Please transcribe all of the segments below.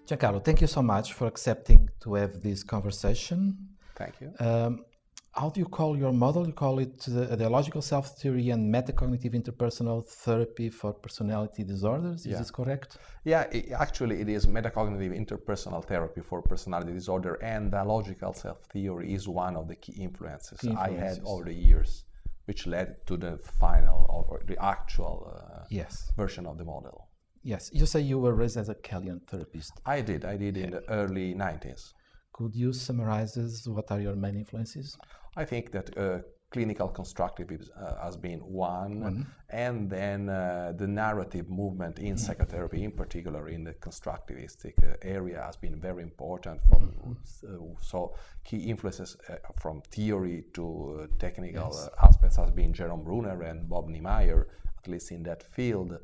Giancarlo, thank you so much for accepting to have this conversation. Thank you. How do you call your model? You call it dialogical self-theory and metacognitive interpersonal therapy for personality disorders. Is this correct? Yeah, actually it is metacognitive interpersonal therapy for personality disorder, and dialogical self-theory is one of the key influences I had over the years, which led to the final or the actual version of the model. Yes, you say you were raised as a Kellyan therapist. I did in the early 90s. Could you summarize what are your main influences? I think that clinical constructivism has been one, and then the narrative movement in psychotherapy, in particular in the constructivistic area, has been very important. So key influences from theory to technical aspects has been Jerome Bruner and Bob Niemeyer, at least in that field.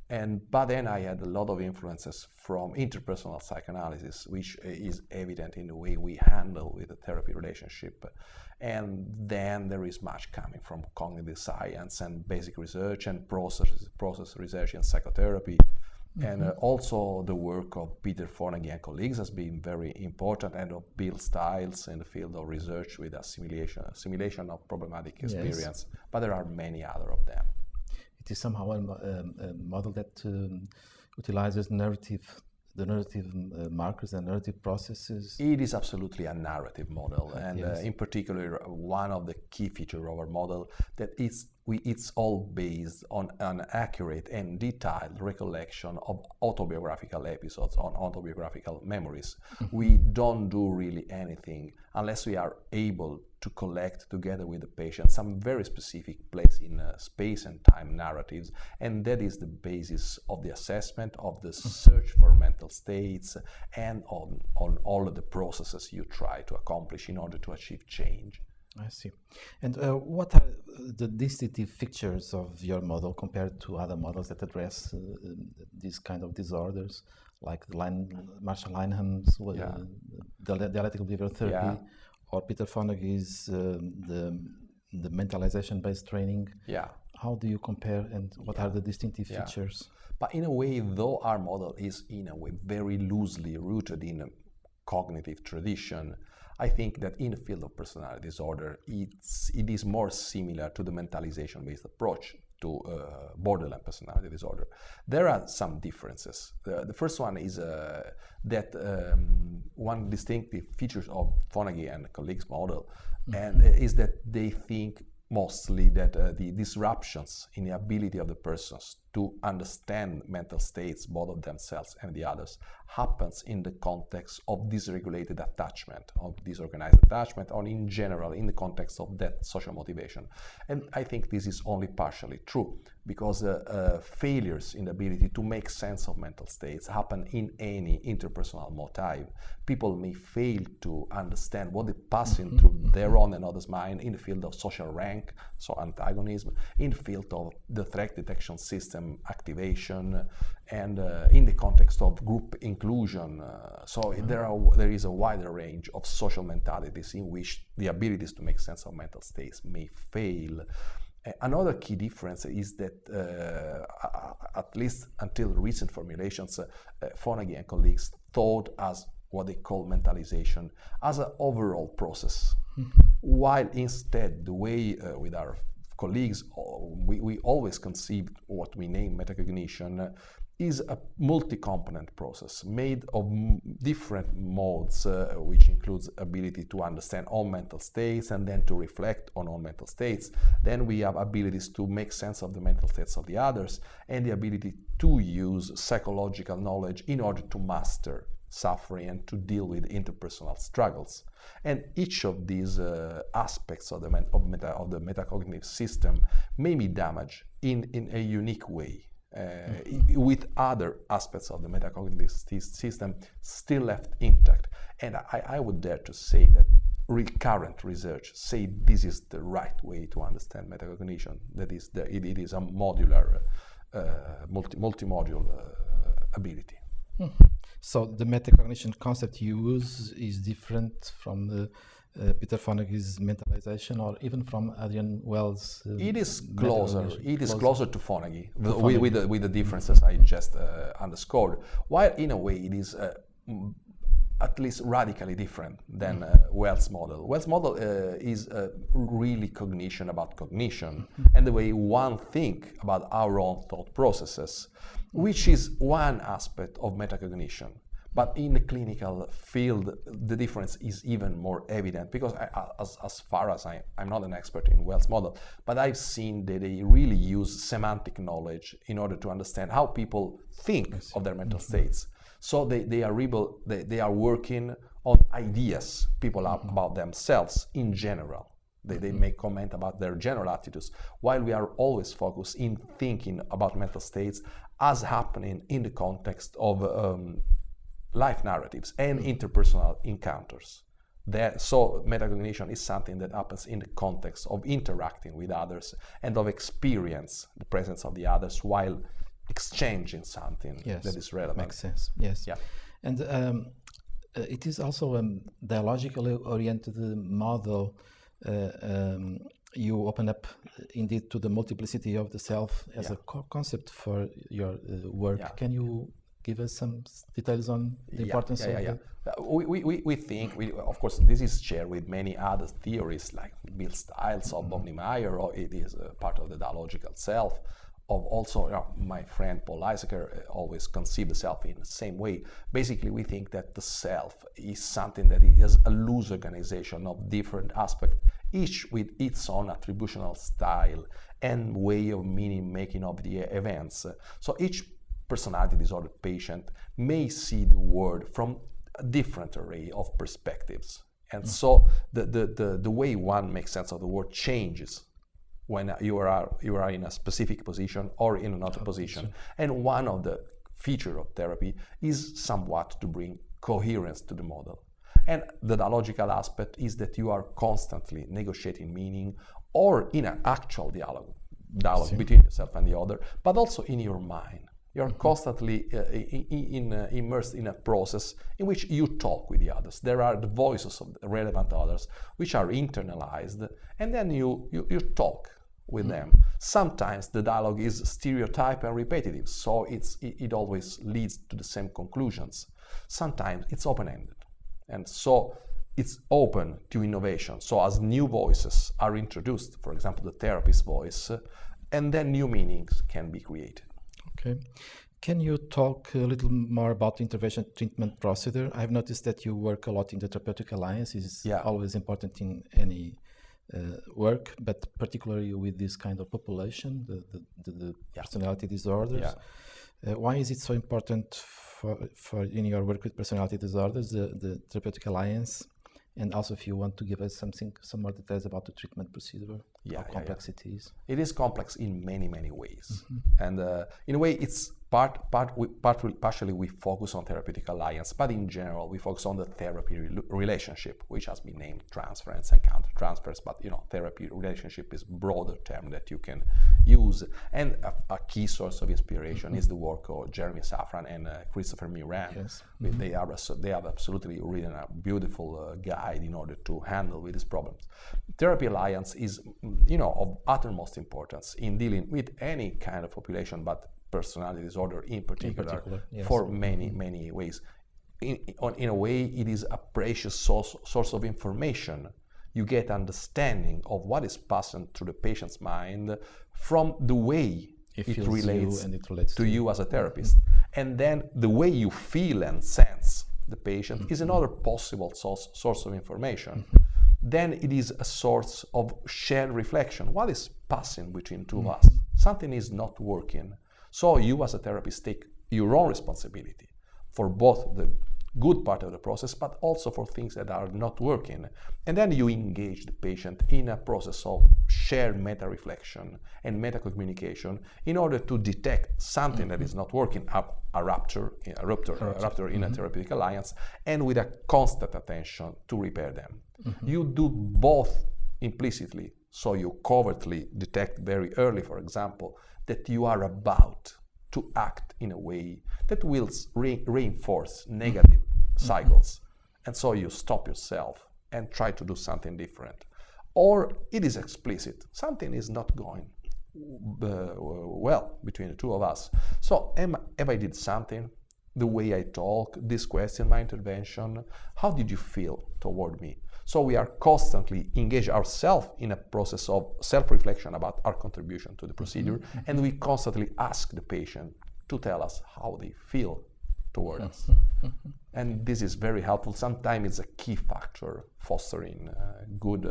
But then I had a lot of influences from interpersonal psychoanalysis, which is evident in the way we handle with the therapy relationship. And then there is much coming from cognitive science and basic research and process research in psychotherapy. And also the work of Peter Fonagy and colleagues has been very important, and of Bill Stiles in the field of research with assimilation of problematic experience. But there are many other of them. It is somehow a model that utilizes the narrative markers and narrative processes. It is absolutely a narrative model, and in particular, one of the key features of our model that it's all based on an accurate and detailed recollection of autobiographical episodes, on autobiographical memories. We don't do really anything unless we are able to collect together with the patient some very specific place in space and time narratives, and that is the basis of the assessment of the search for mental states and on all of the processes you try to accomplish in order to achieve change. I see. And what are the distinctive features of your model compared to other models that address these kind of disorders, like Marshall Linehan's dialectical behavioral therapy, or Peter Fonagy's the mentalization-based training? How do you compare, and what are the distinctive features? But in a way, though our model is in a way very loosely rooted in a cognitive tradition, I think that in the field of personality disorder, it is more similar to the mentalization-based approach to borderline personality disorder. There are some differences. The first one is that one distinctive features of Fonagy and colleagues' model, and is that they think mostly that the disruptions in the ability of the persons to understand mental states, both of themselves and the others, happens in the context of dysregulated attachment, of disorganized attachment, or in general in the context of that social motivation. And I think this is only partially true, because failures in the ability to make sense of mental states happen in any interpersonal motive. People may fail to understand what is passing through their own and others' mind in the field of social rank, so antagonism, in the field of the threat detection system activation, and in the context of group inclusion. So there is a wider range of social mentalities in which the abilities to make sense of mental states may fail. Another key difference is that, at least until recent formulations, Fonagy and colleagues thought as what they call mentalization as an overall process, while instead the way with our colleagues we always conceived what we name metacognition is a multi-component process made of different modes, which includes ability to understand all mental states and then to reflect on all mental states. Then we have abilities to make sense of the mental states of the others, and the ability to use psychological knowledge in order to master suffering and to deal with interpersonal struggles. And each of these aspects of the metacognitive system may be damaged in a unique way, with other aspects of the metacognitive system still left intact. And I would dare to say that current research say this is the right way to understand metacognition. That is, it is a modular, multi-module ability. So the metacognition concept you use is different from the Peter Fonagy's mentalization, or even from Adrian Wells'? It is closer. It is closer to Fonagy, with the differences I just underscored. While in a way it is at least radically different than Wells' model. Wells' model is really cognition about cognition and the way one think about our own thought processes, which is one aspect of metacognition. But in the clinical field, the difference is even more evident because as far as I'm not an expert in Wells' model, but I've seen that they really use semantic knowledge in order to understand how people think of their mental states. So they are working on ideas people have about themselves in general. They make comment about their general attitudes, while we are always focused in thinking about mental states as happening in the context of life narratives and interpersonal encounters. So metacognition is something that happens in the context of interacting with others and of experience the presence of the others while exchanging something that is relevant. Makes sense. Yes. Yeah. And it is also a dialogically oriented model. You open up indeed to the multiplicity of the self as a core concept for your work. Yeah. Can you give us some details on the importance of it? We think, of course, this is shared with many other theories like Bill Stiles of Bob Dimaggio, or it is part of the dialogical self. Of also, my friend Paul Eisecker always conceived the self in the same way. Basically, we think that the self is something that is a loose organization of different aspects, each with its own attributional style and way of meaning making of the events. So each personality disorder patient may see the world from a different array of perspectives. And so the way one makes sense of the world changes when you are in a specific position or in another position. And one of the features of therapy is somewhat to bring coherence to the model. And the dialogical aspect is that you are constantly negotiating meaning or in an actual dialogue between yourself and the other, but also in your mind. You're constantly immersed in a process in which you talk with the others. There are the voices of the relevant others, which are internalized, and then you talk with them. Sometimes the dialogue is stereotype and repetitive, so it always leads to the same conclusions. Sometimes it's open-ended, and so it's open to innovation. So as new voices are introduced, for example, the therapist voice, and then new meanings can be created. Okay. Can you talk a little more about the intervention treatment procedure? I've noticed that you work a lot in the therapeutic alliance. It's always important in any work, but particularly with this kind of population, the personality disorders. Why is it so important for in your work with personality disorders, the therapeutic alliance? And also, if you want to give us some more details about the treatment procedure, how complex it is. It is complex in many, many ways. And in a way, it's partially we focus on therapeutic alliance, but in general, we focus on the therapy relationship, which has been named transference and countertransference. But therapy relationship is a broader term that you can use. And a key source of inspiration is the work of Jeremy Safran and Christopher Miran. Yes. They have absolutely written a beautiful guide in order to handle with these problems. Therapy alliance is, of uttermost importance in dealing with any kind of population, but personality disorder in particular for many, many ways. In a way, it is a precious source of information. You get understanding of what is passing through the patient's mind from the way it relates to you as a therapist. And then the way you feel and sense the patient is another possible source of information. Then it is a source of shared reflection. What is passing between two of us? Something is not working. So you as a therapist take your own responsibility for both the good part of the process, but also for things that are not working. And then you engage the patient in a process of shared meta-reflection and meta-communication in order to detect something that is not working, a rupture in a therapeutic alliance, and with a constant attention to repair them. You do both implicitly, so you covertly detect very early, for example, that you are about to act in a way that will reinforce negative cycles. And so you stop yourself and try to do something different. Or it is explicit. Something is not going well between the two of us. So have I did something the way I talk, this question, my intervention, how did you feel toward me? So we are constantly engaged ourselves in a process of self-reflection about our contribution to the procedure, and we constantly ask the patient to tell us how they feel toward us. And this is very helpful. Sometimes it's a key factor fostering good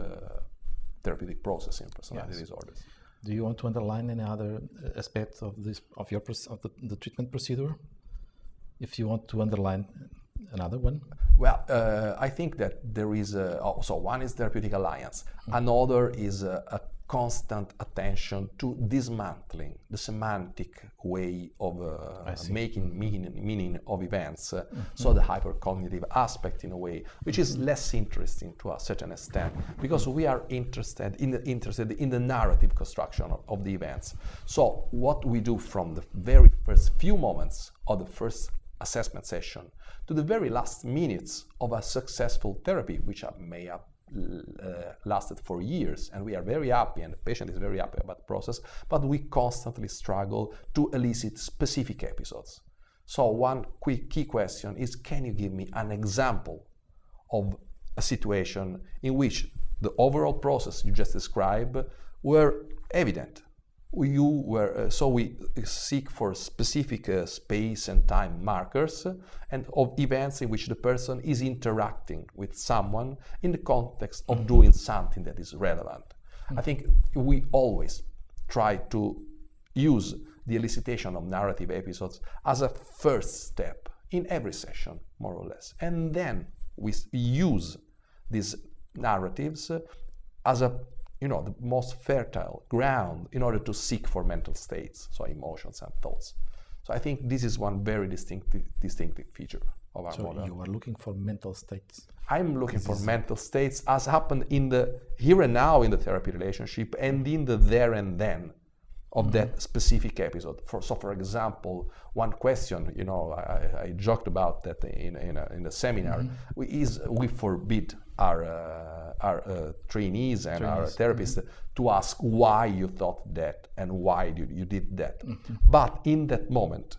therapeutic process in personality disorders. Do you want to underline any other aspect of this of the treatment procedure? If you want to underline another one. Well, I think that there is so one is therapeutic alliance. Another is a constant attention to dismantling the semantic way of making meaning of events. So the hypercognitive aspect, in a way, which is less interesting to a certain extent, because we are interested in the narrative construction of the events. So what we do from the very first few moments of the first assessment session to the very last minutes of a successful therapy, which may have lasted for years, and we are very happy, and the patient is very happy about the process, but we constantly struggle to elicit specific episodes. So one quick key question is, can you give me an example of a situation in which the overall process you just described were evident? So we seek for specific space and time markers and of events in which the person is interacting with someone in the context of doing something that is relevant. I think we always try to use the elicitation of narrative episodes as a first step in every session, more or less. And then we use these narratives as the most fertile ground in order to seek for mental states, so emotions and thoughts. So I think this is one very distinctive feature of our model. So you are looking for mental states. I'm looking for mental states as happened in the here and now in the therapy relationship and in the there and then of that specific episode. For example, one question, I joked about that in the seminar, we forbid our trainees and our therapists to ask why you thought that and why you did that. But in that moment,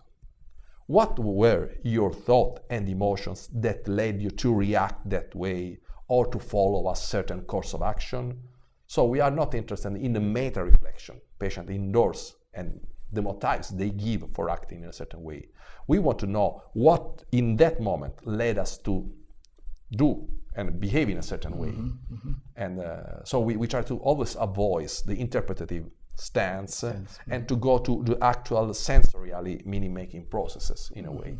what were your thoughts and emotions that led you to react that way or to follow a certain course of action? So we are not interested in the meta-reflection patient endorse and the motives they give for acting in a certain way. We want to know what in that moment led us to do and behave in a certain way. And so we try to always avoid the interpretative stance and to go to the actual sensorially meaning-making processes in a way.